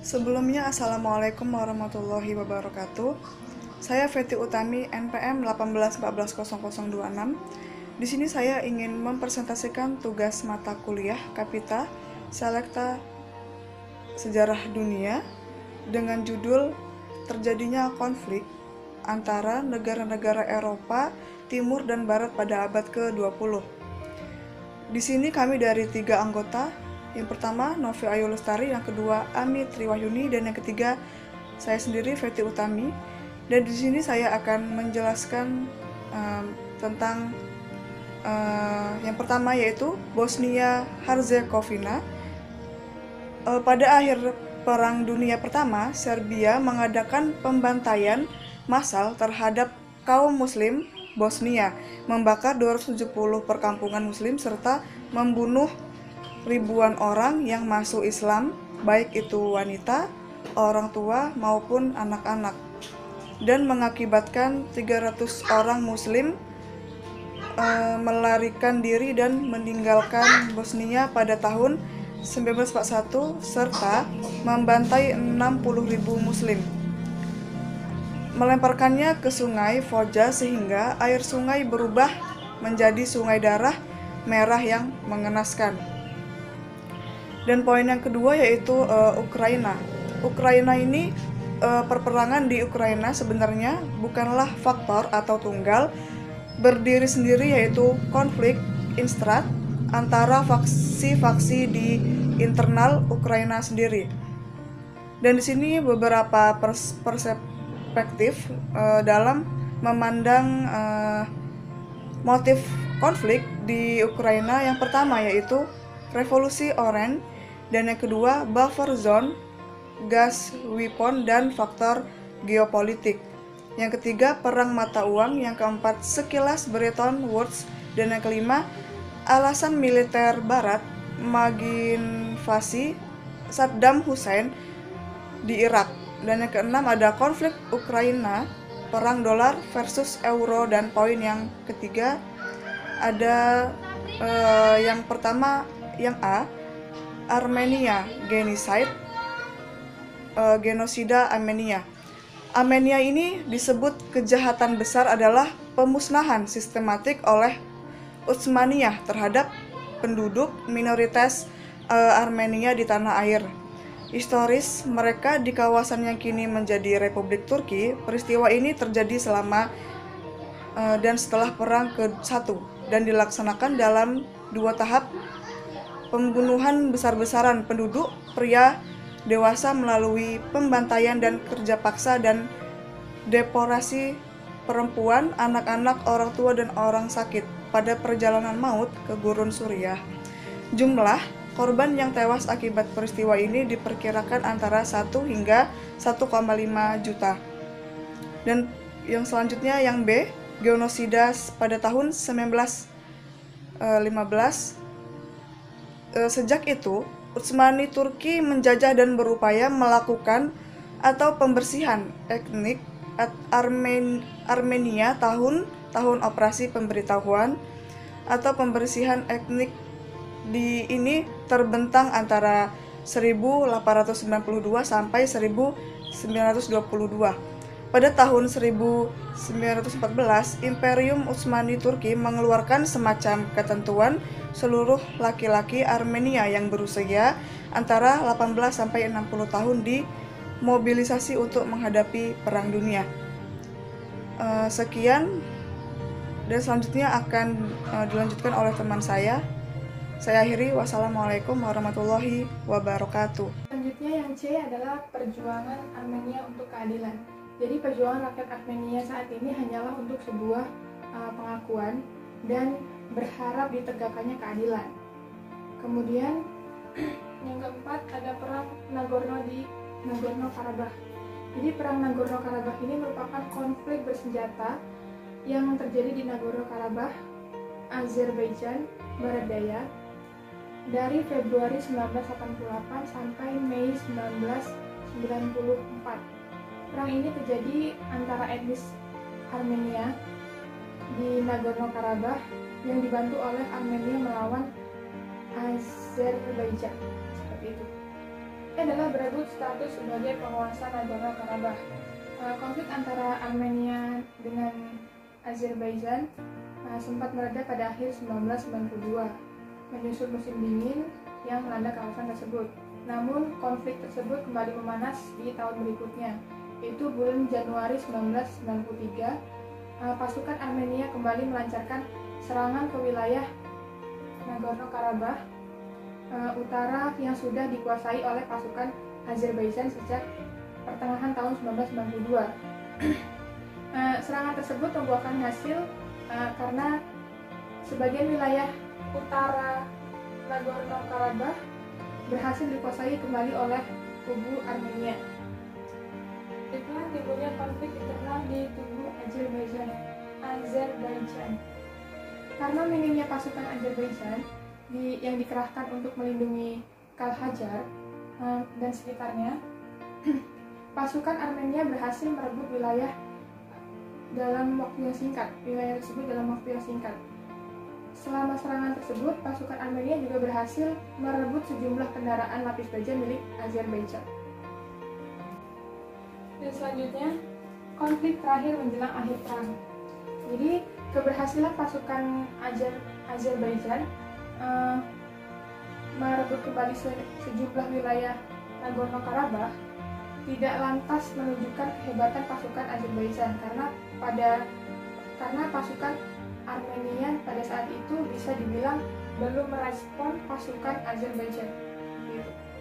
Sebelumnya, Assalamualaikum warahmatullahi wabarakatuh. Saya Feti Utami, NPM 18140026. Di sini saya ingin mempresentasikan tugas mata kuliah Kapita Selekta Sejarah Dunia dengan judul Terjadinya Konflik antara negara-negara Eropa Timur dan Barat pada abad ke-20. Di sini kami dari 3 anggota. Yang pertama, Novi Ayu Lestari, yang kedua, Ami Triwahyuni, dan yang ketiga, saya sendiri, Feti Utami. Dan di sini saya akan menjelaskan tentang yang pertama, yaitu Bosnia Herzegovina. Pada akhir Perang Dunia Pertama, Serbia mengadakan pembantaian massal terhadap kaum Muslim Bosnia, membakar 270 perkampungan Muslim serta membunuh ribuan orang yang masuk Islam, baik itu wanita, orang tua maupun anak-anak, dan mengakibatkan 300 orang Muslim melarikan diri dan meninggalkan Bosnia pada tahun 1941 serta membantai 60.000 Muslim, melemparkannya ke sungai Foja sehingga air sungai berubah menjadi sungai darah merah yang mengenaskan. Dan poin yang kedua yaitu Ukraina. Ukraina ini, perperangan di Ukraina sebenarnya bukanlah faktor atau tunggal berdiri sendiri, yaitu konflik instrat antara faksi-faksi di internal Ukraina sendiri. Dan di sini beberapa perspektif dalam memandang motif konflik di Ukraina. Yang pertama yaitu Revolusi Orange, dan yang kedua buffer zone, gas weapon, dan faktor geopolitik. Yang ketiga perang mata uang, yang keempat sekilas Bretton Woods, dan yang kelima alasan militer Barat menginvasi Saddam Hussein di Irak. Dan yang keenam ada konflik Ukraina, perang dolar versus euro, dan poin yang ketiga ada yang pertama, yang A, Armenia Genocide, genosida Armenia. Armenia ini disebut kejahatan besar adalah pemusnahan sistematik oleh Utsmaniyah terhadap penduduk minoritas Armenia di tanah air. Historis mereka di kawasan yang kini menjadi Republik Turki. Peristiwa ini terjadi selama dan setelah Perang ke-1 dan dilaksanakan dalam 2 tahap pembunuhan besar-besaran penduduk pria dewasa melalui pembantaian dan kerja paksa, dan deporasi perempuan, anak-anak, orang tua, dan orang sakit pada perjalanan maut ke Gurun Suriah. Jumlah korban yang tewas akibat peristiwa ini diperkirakan antara 1 hingga 1,5 juta. Dan yang selanjutnya yang B, genosida pada tahun 1915. Sejak itu, Utsmani Turki menjajah dan berupaya melakukan atau pembersihan etnik Armenia. Tahun operasi pemberitahuan atau pembersihan etnik di ini terbentang antara 1892 sampai 1922. Pada tahun 1914, Imperium Utsmani Turki mengeluarkan semacam ketentuan seluruh laki-laki Armenia yang berusia antara 18 sampai 60 tahun dimobilisasi untuk menghadapi Perang Dunia. Sekian, dan selanjutnya akan dilanjutkan oleh teman saya. Saya akhiri, wassalamualaikum warahmatullahi wabarakatuh. Selanjutnya yang C adalah perjuangan Armenia untuk keadilan. Jadi perjuangan rakyat Armenia saat ini hanyalah untuk sebuah pengakuan dan berharap ditegakkannya keadilan. Kemudian yang keempat ada perang Nagorno-Karabakh. Jadi perang Nagorno-Karabakh ini merupakan konflik bersenjata yang terjadi di Nagorno-Karabakh, Azerbaijan Barat Daya dari Februari 1988 sampai Mei 1994. Perang ini terjadi antara etnis Armenia di Nagorno-Karabakh yang dibantu oleh Armenia melawan Azerbaijan, seperti itu. adalah berebut status sebagai penguasa Nagorno-Karabakh. Konflik antara Armenia dengan Azerbaijan sempat mereda pada akhir 1992, menyusul musim dingin yang melanda kawasan tersebut. Namun, konflik tersebut kembali memanas di tahun berikutnya, yaitu bulan Januari 1993. Pasukan Armenia kembali melancarkan serangan ke wilayah Nagorno-Karabakh utara yang sudah dikuasai oleh pasukan Azerbaijan sejak pertengahan tahun 1992. Serangan tersebut membuahkan hasil karena sebagian wilayah utara Nagorno-Karabakh berhasil dikuasai kembali oleh kubu Armenia. Itulah timbulnya konflik internal di tubuh Azerbaijan. Karena minimnya pasukan Azerbaijan yang dikerahkan untuk melindungi Kalhajar dan sekitarnya, pasukan Armenia berhasil merebut wilayah tersebut dalam waktu yang singkat. Selama serangan tersebut, pasukan Armenia juga berhasil merebut sejumlah kendaraan lapis baja milik Azerbaijan. Dan selanjutnya, konflik terakhir menjelang akhir perang. Jadi, keberhasilan pasukan Azerbaijan merebut kembali sejumlah wilayah Nagorno-Karabakh tidak lantas menunjukkan kehebatan pasukan Azerbaijan karena pasukan Armenia pada saat itu bisa dibilang belum merespon pasukan Azerbaijan.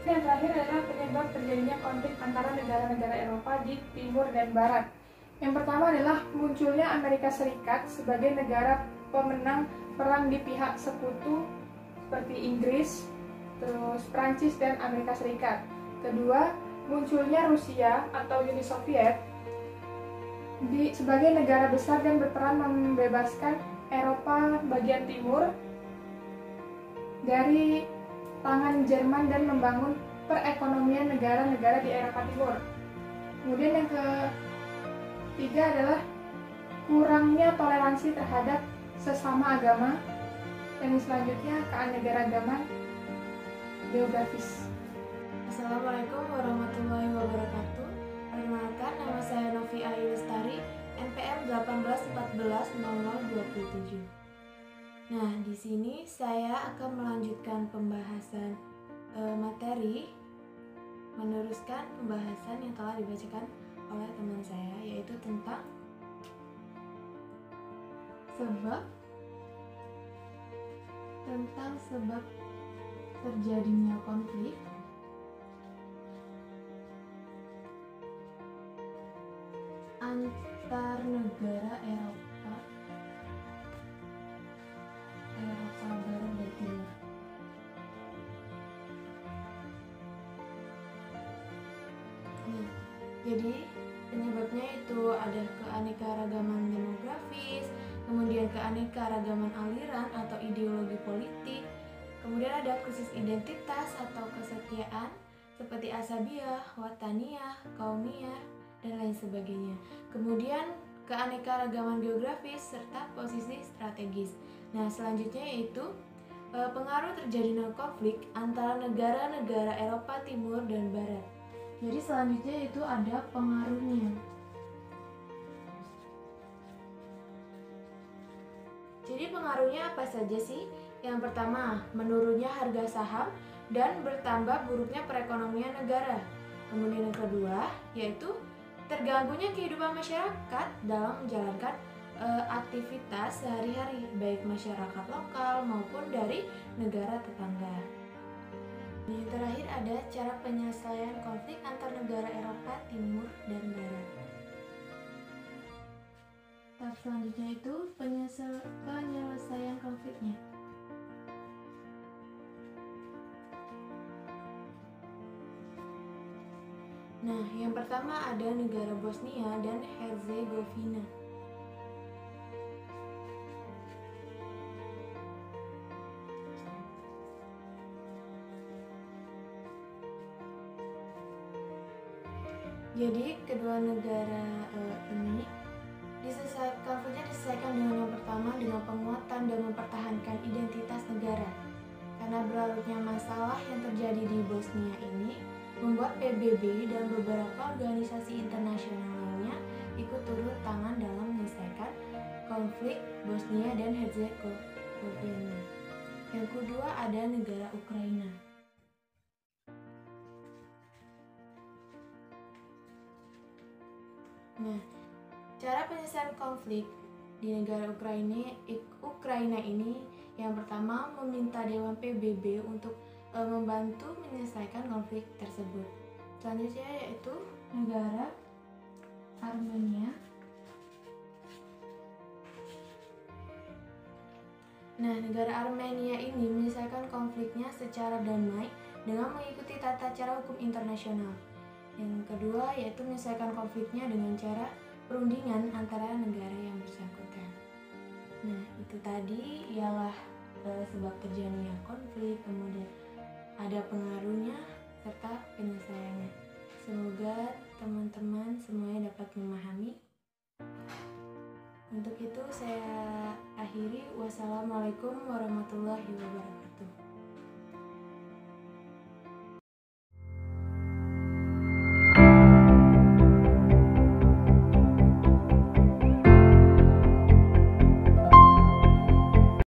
Yang terakhir adalah penyebab terjadinya konflik antara negara-negara Eropa di timur dan barat. Yang pertama adalah munculnya Amerika Serikat sebagai negara pemenang perang di pihak sekutu seperti Inggris, terus Prancis dan Amerika Serikat. Kedua, munculnya Rusia atau Uni Soviet sebagai negara besar dan berperan membebaskan Eropa bagian timur dari tangan Jerman dan membangun perekonomian negara-negara di Eropa Timur. Kemudian yang ketiga adalah kurangnya toleransi terhadap sesama agama, dan selanjutnya keanekaragaman geografis. Assalamualaikum warahmatullahi wabarakatuh. Perkenalkan, nama saya Novi Ayu Lestari, NPM 18140027. Nah, di sini saya akan melanjutkan pembahasan materi, meneruskan pembahasan yang telah dibacakan oleh teman saya, yaitu tentang sebab terjadinya konflik antar negara Eropa Barat dan Timur. Jadi penyebabnya itu ada keanekaragaman demografis, kemudian keanekaragaman aliran atau ideologi politik, kemudian ada krisis identitas atau kesetiaan seperti asabiyah, wataniyah, kaumiyah, dan lain sebagainya. Kemudian keanekaragaman geografis serta posisi strategis. Nah, selanjutnya yaitu pengaruh terjadinya konflik antara negara-negara Eropa Timur dan Barat. Jadi selanjutnya itu ada pengaruhnya. Jadi pengaruhnya apa saja sih? Yang pertama, menurunnya harga saham dan bertambah buruknya perekonomian negara. Kemudian yang kedua, yaitu terganggunya kehidupan masyarakat dalam menjalankan aktivitas sehari-hari, baik masyarakat lokal maupun dari negara tetangga. Yang terakhir ada cara penyelesaian konflik antar negara Eropa Timur dan Barat. Tahap selanjutnya itu penyelesaian konfliknya. Nah, yang pertama ada negara Bosnia dan Herzegovina. Jadi kedua negara ini konfliknya diselesaikan dengan yang pertama dengan penguatan dan mempertahankan identitas negara. Karena berlarutnya masalah yang terjadi di Bosnia ini, membuat PBB dan beberapa organisasi internasional lainnya ikut turut tangan dalam menyelesaikan konflik Bosnia dan Herzegovina. Yang kedua ada negara Ukraina. Nah, cara penyelesaian konflik di negara Ukraina ini yang pertama meminta Dewan PBB untuk membantu menyelesaikan konflik tersebut. Selanjutnya yaitu negara Armenia. Nah, negara Armenia ini menyelesaikan konfliknya secara damai dengan mengikuti tata cara hukum internasional. Yang kedua yaitu menyelesaikan konfliknya dengan cara perundingan antara negara yang bersangkutan. Nah, itu tadi ialah sebab terjadinya konflik, kemudian ada pengaruhnya serta penyelesaiannya. Semoga teman-teman semuanya dapat memahami. Untuk itu saya akhiri. Wassalamualaikum warahmatullahi wabarakatuh.